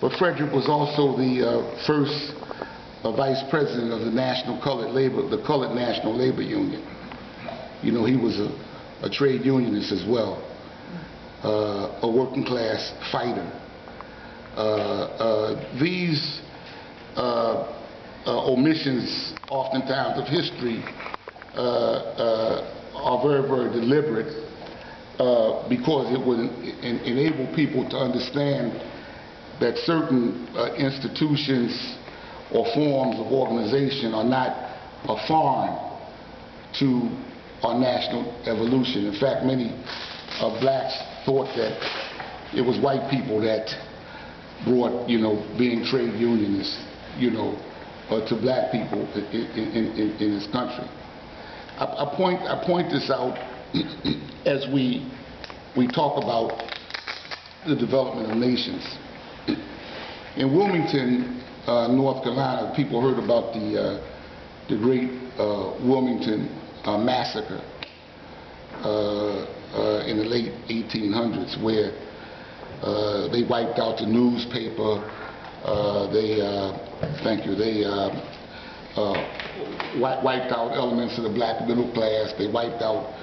But Frederick was also the first vice president of the the Colored National Labor Union. You know, he was a trade unionist as well, a working class fighter. These omissions, oftentimes, of history are very, very deliberate because it would enable people to understand that certain institutions or forms of organization are not foreign to our national evolution. In fact, many blacks thought that it was white people that brought, you know, being trade unionists, you know, to black people in this country. I point this out as we talk about the development of nations. In Wilmington, North Carolina, people heard about the great Wilmington massacre in the late 1800s, where they wiped out the newspaper. They wiped out elements of the black middle class. They wiped out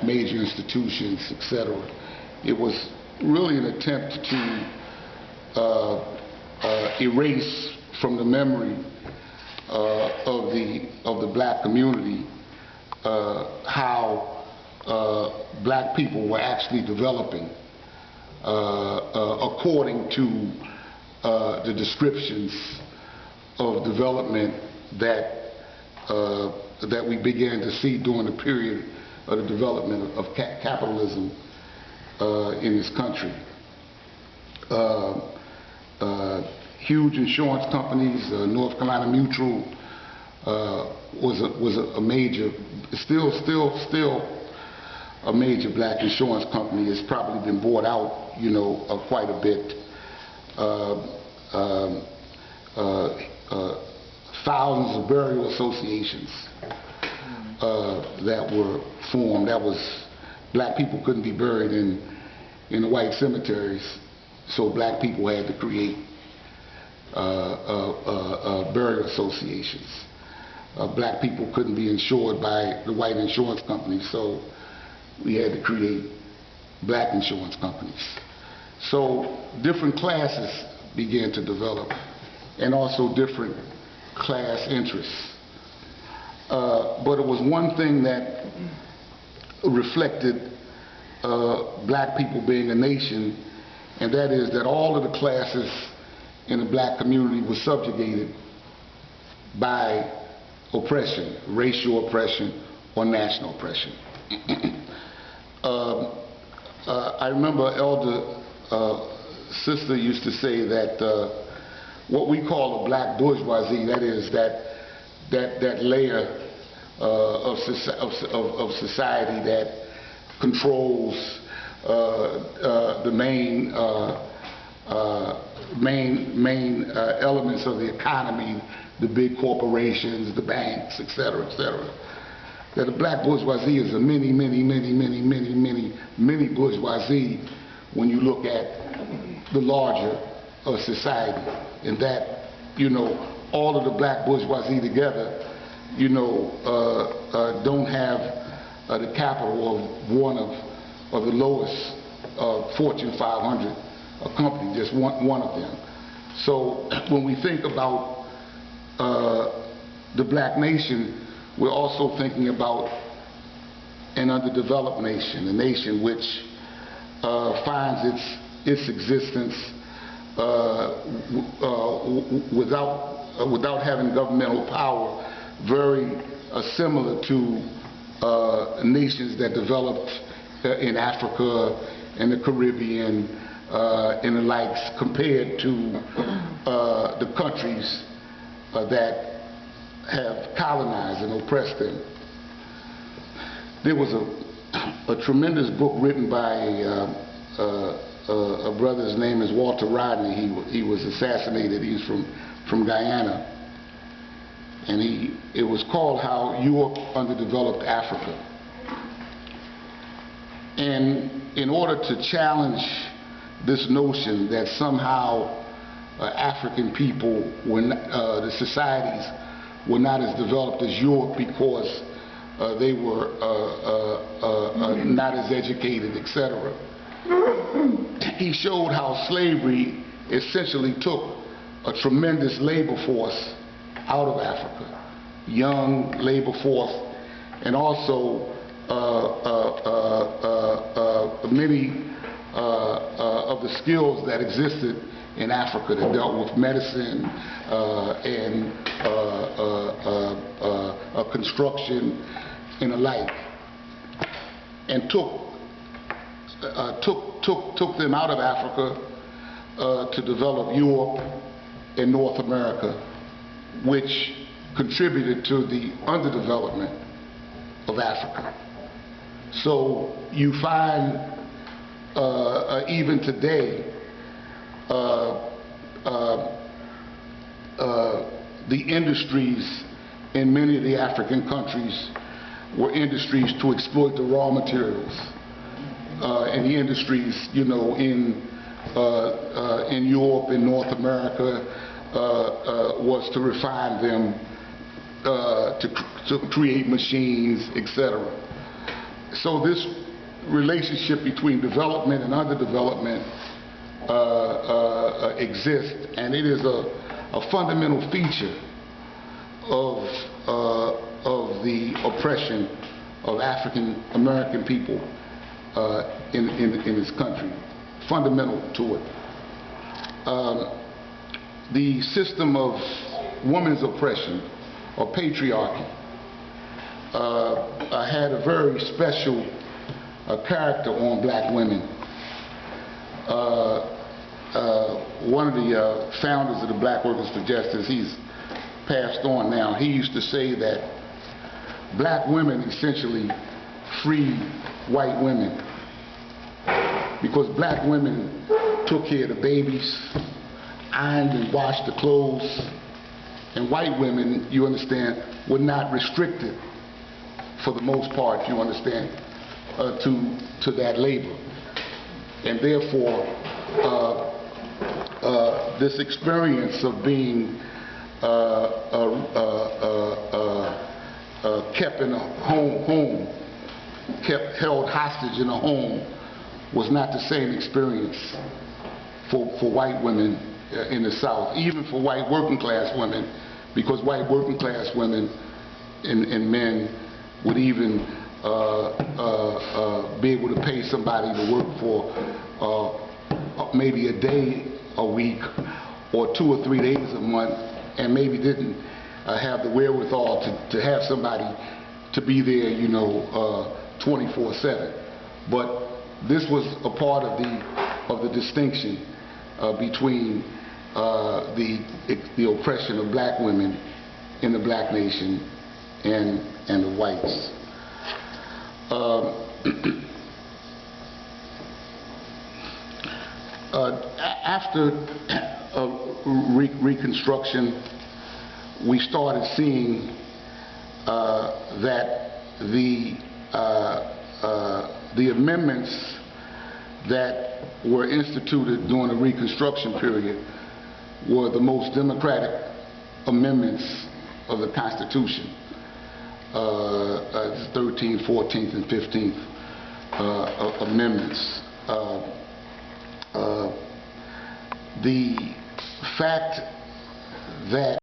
major institutions, etc. It was really an attempt to erase from the memory of the black community how black people were actually developing according to the descriptions of development that we began to see during the period of the development of capitalism in this country. Huge insurance companies, North Carolina Mutual was a major, still a major black insurance company. It's probably been bought out, you know, quite a bit. Thousands of burial associations that were formed. That was, black people couldn't be buried in the white cemeteries, so black people had to create burial associations. Black people couldn't be insured by the white insurance companies, so we had to create black insurance companies. So different classes began to develop, and also different class interests. But it was one thing that reflected black people being a nation, and that is that all of the classes in the black community were subjugated by oppression, racial oppression or national oppression. I remember Elder Sister used to say that what we call a black bourgeoisie, that is that layer of society that controls the main elements of the economy, the big corporations, the banks, etc., etc. That the black bourgeoisie is a mini bourgeoisie when you look at the larger society, and that, you know, all of the black bourgeoisie together, you know, don't have the capital of one of the lowest Fortune 500 company, just one of them. So when we think about the black nation, we're also thinking about an underdeveloped nation, a nation which finds its existence without having governmental power, very similar to nations that developed in Africa and the Caribbean and the likes, compared to the countries that have colonized and oppressed them. There was a tremendous book written by a brother's name is Walter Rodney. He was assassinated. He's from Guyana, and it was called How Europe Underdeveloped Africa. And in order to challenge this notion that somehow African people the societies were not as developed as Europe because they were not as educated, etc. He showed how slavery essentially took a tremendous labor force out of Africa, young labor force, and also many of the skills that existed in Africa that dealt with medicine and construction and the like, and took them out of Africa to develop Europe and North America, which contributed to the underdevelopment of Africa. So you find even today the industries in many of the African countries were industries to exploit the raw materials, and the industries, you know, in Europe and North America was to refine them, to create machines, etc. So this relationship between development and underdevelopment exists, and it is a fundamental feature of the oppression of African American people in this country, fundamental to it. The system of women's oppression, or patriarchy, had a very special character on black women. One of the founders of the Black Workers for Justice, he's passed on now, he used to say that black women essentially freed white women, because black women took care of the babies, ironed and washed the clothes, and white women, you understand, were not restricted, for the most part, you understand, to that labor. And therefore, this experience of being kept in a home, held hostage in a home, was not the same experience for white women in the South, even for white working class women, because white working class women and men would even be able to pay somebody to work for maybe a day a week or 2 or 3 days a month, and maybe didn't have the wherewithal to have somebody to be there, you know, 24/7. But this was a part of the distinction between the oppression of black women in the black nation and the whites. After Reconstruction, we started seeing that the amendments that were instituted during the Reconstruction period were the most democratic amendments of the Constitution. 13th, 14th, and 15th amendments. The fact that